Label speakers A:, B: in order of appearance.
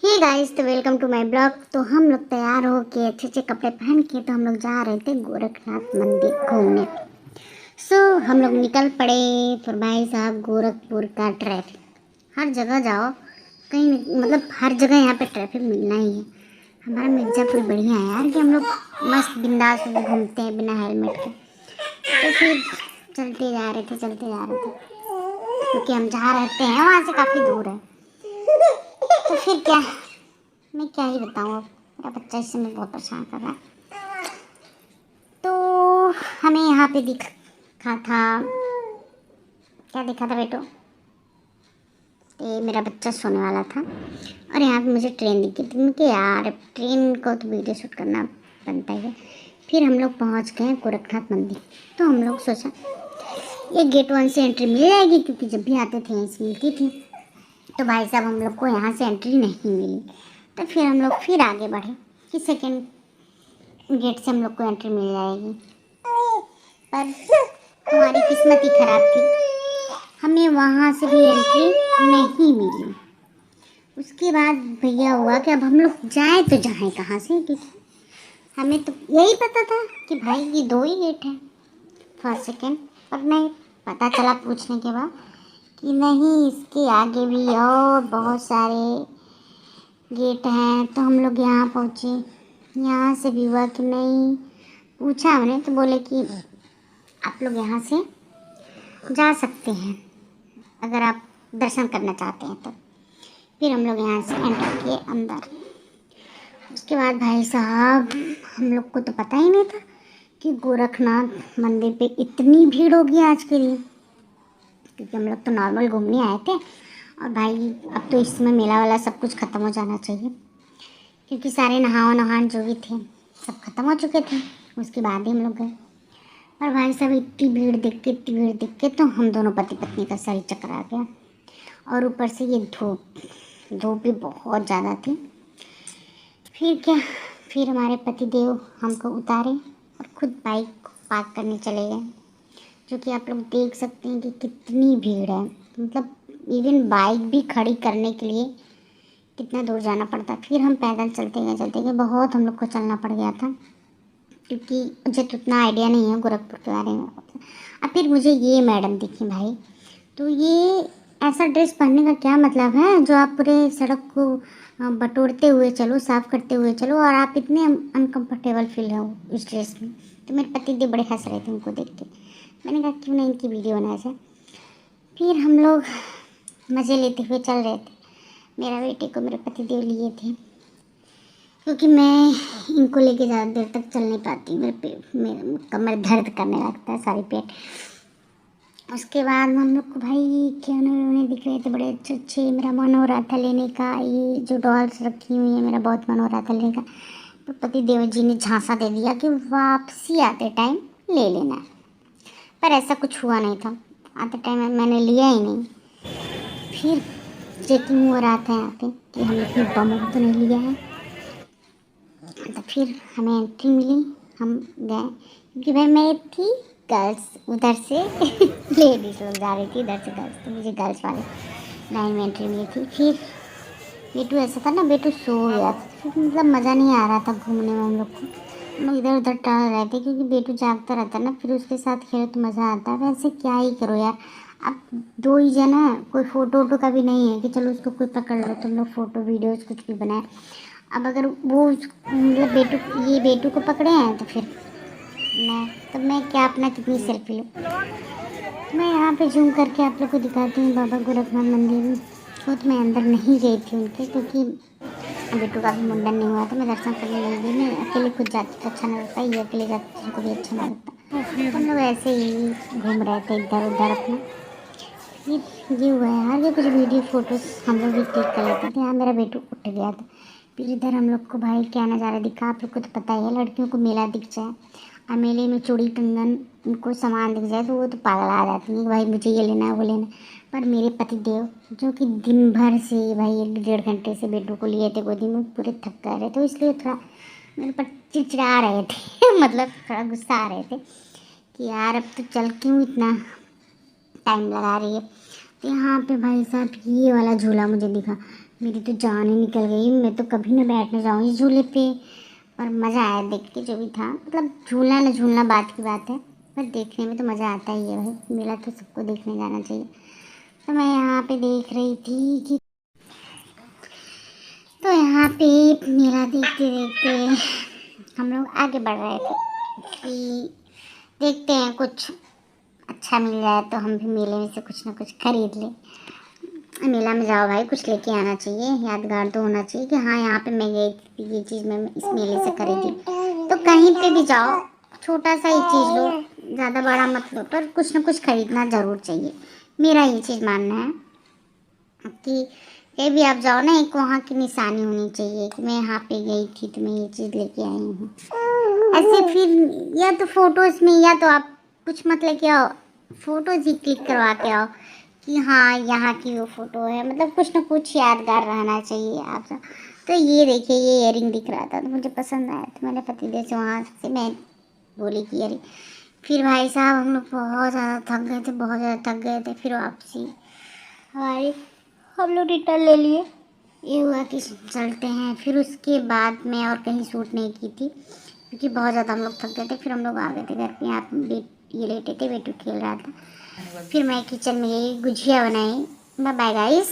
A: Hey guys, तो welcome to my blog. तो हम लोग तैयार हो के अच्छे अच्छे कपड़े पहन के तो हम लोग जा रहे थे गोरखनाथ मंदिर घूमने। हम लोग निकल पड़े। फिर भाई साहब, गोरखपुर का ट्रैफिक, हर जगह जाओ कहीं मतलब हर जगह यहाँ पे ट्रैफिक मिलना ही है। हमारा मिर्ज़ापुर बढ़िया है यार कि हम लोग मस्त बिंदास में घूमते हैं बिना हेलमेट के। तो फिर चलते जा रहे थे क्योंकि हम जहाँ रहते हैं वहाँ से काफ़ी दूर है। तो फिर क्या, मैं क्या ही बताऊँ, अब मेरा बच्चा इस समय बहुत परेशान कर रहा है। तो हमें यहाँ पे दिखा था, क्या दिखा था बेटो, ये मेरा बच्चा सोने वाला था और यहाँ पे मुझे ट्रेन दिखी थी। मुझे यार ट्रेन को तो वीडियो शूट करना बनता ही है। फिर हम लोग पहुँच गए गोरखनाथ मंदिर। तो हम लोग सोचा ये गेट 1 से एंट्री मिल जाएगी क्योंकि जब भी आते थे ऐसी मिलती थी। तो भाई साहब, हम लोग को यहाँ से एंट्री नहीं मिली। तो फिर हम लोग फिर आगे बढ़े कि सेकेंड गेट से हम लोग को एंट्री मिल जाएगी, पर हमारी किस्मत ही खराब थी, हमें वहाँ से भी एंट्री नहीं मिली। उसके बाद भैया हुआ कि अब हम लोग जाएँ तो जाएँ कहाँ से, क्योंकि हमें तो यही पता था कि भाई ये 2 ही गेट हैं, फर्स्ट सेकेंड। पर नहीं, पता चला पूछने के बाद कि नहीं, इसके आगे भी और बहुत सारे गेट हैं। तो हम लोग यहाँ पहुँचे, यहाँ से भी हुआ कि नहीं, पूछा हमने तो बोले कि आप लोग यहाँ से जा सकते हैं अगर आप दर्शन करना चाहते हैं। तो फिर हम लोग यहाँ से एंटर किए अंदर। उसके बाद भाई साहब, हम लोग को तो पता ही नहीं था कि गोरखनाथ मंदिर पे इतनी भीड़ होगी आज के लिए, क्योंकि हम लोग तो नॉर्मल घूमने आए थे। और भाई अब तो इस समय मेला वाला सब कुछ ख़त्म हो जाना चाहिए, क्योंकि सारे नहान जो भी थे सब खत्म हो चुके थे। उसके बाद ही हम लोग गए। और भाई साहब, इतनी भीड़ देख के तो हम दोनों पति पत्नी का सर चक्कर आ गया। और ऊपर से ये धूप भी बहुत ज़्यादा थी। फिर क्या, फिर हमारे पति देव हमको उतारे और खुद बाइक पार्क करने चले गए, जो कि आप लोग देख सकते हैं कि कितनी भीड़ है। मतलब इवन बाइक भी खड़ी करने के लिए कितना दूर जाना पड़ता। फिर हम पैदल चलते गए, बहुत हम लोग को चलना पड़ गया था, क्योंकि मुझे तो उतना आइडिया नहीं है गोरखपुर के बारे में। और फिर मुझे ये मैडम दिखी भाई, तो ये ऐसा ड्रेस पहनने का क्या मतलब है जो आप पूरे सड़क को बटोरते हुए चलो, साफ़ करते हुए चलो, और आप इतने अनकम्फर्टेबल फील हो इस ड्रेस में। तो मेरे पति देव बड़े हंस रहे थे उनको देख के। मैंने कहा क्यों नहीं इनकी वीडियो बनाया जाए। फिर हम लोग मज़े लेते हुए चल रहे थे। मेरा बेटे को मेरे पति देव लिए थे, क्योंकि मैं इनको लेके ज़्यादा देर तक चल नहीं पाती, मेरे कमर दर्द करने लगता है, सारी पेट। उसके बाद हम लोग को भाई खिलौने दिख रहे थे बड़े अच्छे अच्छे। मेरा मन हो रहा था लेने का, ये जो डॉल्स रखी हुई है मेरा बहुत मन हो रहा था लेने का। तो पति देव जी ने झांसा दे दिया कि वापसी आते टाइम ले लेना, पर ऐसा कुछ हुआ नहीं था। आते टाइम मैंने लिया ही नहीं। फिर चेकिंग हो रहा था यहाँ पे कि हम लोग ने बम तो नहीं लिया है। तो फिर हमें एंट्री मिली, हम गए, क्योंकि भाई मैं थी गर्ल्स, उधर से लेडीज लोग जा रही थी, इधर से गर्ल्स, तो मुझे गर्ल्स वाले लाइन में एंट्री मिली थी। फिर बेटू ऐसा था ना, बेटू सो गया था, फिर मतलब मज़ा नहीं आ रहा था घूमने में। हम लोग इधर उधर टहल रहे थे, क्योंकि बेटू जागता रहता ना, फिर उसके साथ खेलो तो मज़ा आता है। वैसे क्या ही करो यार, अब 2 ही जन है, कोई फ़ोटो वोटो का भी नहीं है कि चलो उसको कोई पकड़ लो तुम लोग फ़ोटो वीडियोज़ कुछ भी बनाए। अब अगर वो मतलब बेटू को पकड़े हैं तो फिर मैं क्या अपना कितनी सेल्फी लूँ। मैं यहाँ पे जूम करके आप लोग को दिखाती हूँ बाबा गोरखनाथ मंदिर में। खुद मैं अंदर नहीं गई थी उनके, क्योंकि बेटू का भी मुंडन नहीं हुआ था। मैं दर्शन करने नहीं गई, मैं अकेले खुद जाती तो अच्छा नहीं लगता, ये अकेले जाती तो उनको भी अच्छा नहीं लगता। हम लोग ऐसे ही घूम रहे थे इधर उधर अपना। ये हुआ यार, ये कुछ वीडियो फोटोज़ हम लोग भी क्लिक कर लेते थे। यहाँ मेरा बेटू उठ गया था। फिर इधर हम लोग को भाई क्या नज़ारा दिखा, आप लोग को तो पता ही है, लड़कियों को मेला दिख जाए और मेले में चूड़ी कंगन उनको सामान दिख जाए तो वो तो पागल आ जाती है, भाई मुझे ये लेना है वो लेना। पर मेरे पति देव जो कि दिन भर से भाई 1-1.5 घंटे से बेटू को लिए थे गोदी में, पूरे थक गए रहे, तो इसलिए थोड़ा मेरे पर चिड़चिड़ा रहे थे मतलब थोड़ा गुस्सा आ रहे थे कि यार अब तो चल क्यों इतना टाइम लगा रही है। तो यहाँ पे भाई साहब ये वाला झूला मुझे दिखा, मेरी तो जान ही निकल गई। मैं तो कभी ना बैठने जाऊँ इस झूले पे, और मज़ा आया देख के जो भी था। मतलब झूलना ना झूलना बात की बात है, पर देखने में तो मज़ा आता ही है भाई। मेला तो सबको देखने जाना चाहिए। तो मैं यहाँ पे देख रही थी कि तो यहाँ पे मेला देखते देखते हम लोग आगे बढ़ रहे थे कि देखते हैं कुछ अच्छा मिल जाए तो हम भी मेले में से कुछ ना कुछ खरीद लें। मेला में जाओ भाई, कुछ लेके आना चाहिए, यादगार तो होना चाहिए कि हाँ यहाँ पे मैं गई थी, ये चीज़ मैं इस मेले से खरीदी। तो कहीं पे भी जाओ छोटा सा ही चीज़ लो, ज़्यादा बड़ा मत लो, पर कुछ ना कुछ खरीदना ज़रूर चाहिए। मेरा ये चीज़ मानना है कि कहीं भी आप जाओ ना, एक वहाँ की निशानी होनी चाहिए कि मैं यहाँ पे गई थी तो मैं ये चीज़ लेके आई हूँ। ऐसे फिर या तो फ़ोटोज़ में, या तो आप कुछ मत लेके आओ, फ़ोटोज़ ही क्लिक करवा के आओ कि हाँ यहाँ की वो फ़ोटो है। मतलब कुछ ना कुछ यादगार रहना चाहिए आप सब। तो ये देखिए, ये इयरिंग दिख रहा था तो मुझे पसंद आया, तो मैंने पतिदेव से वहाँ से मैं बोली कि इयरिंग। फिर भाई साहब हम लोग बहुत ज़्यादा थक गए थे, बहुत ज़्यादा थक गए थे। फिर वापसी हमारी, हम लोग रिटर्न ले लिए। ये हुआ कि चलते हैं। फिर उसके बाद मैं और कहीं शूट नहीं की थी क्योंकि बहुत ज़्यादा हम लोग थक गए थे। फिर हम लोग आ गए थे घर पे। यहाँ ये लेटे थे, बेटू खेल रहा था। फिर मैं किचन में गई, गुजिया बनाई। Bye bye guys.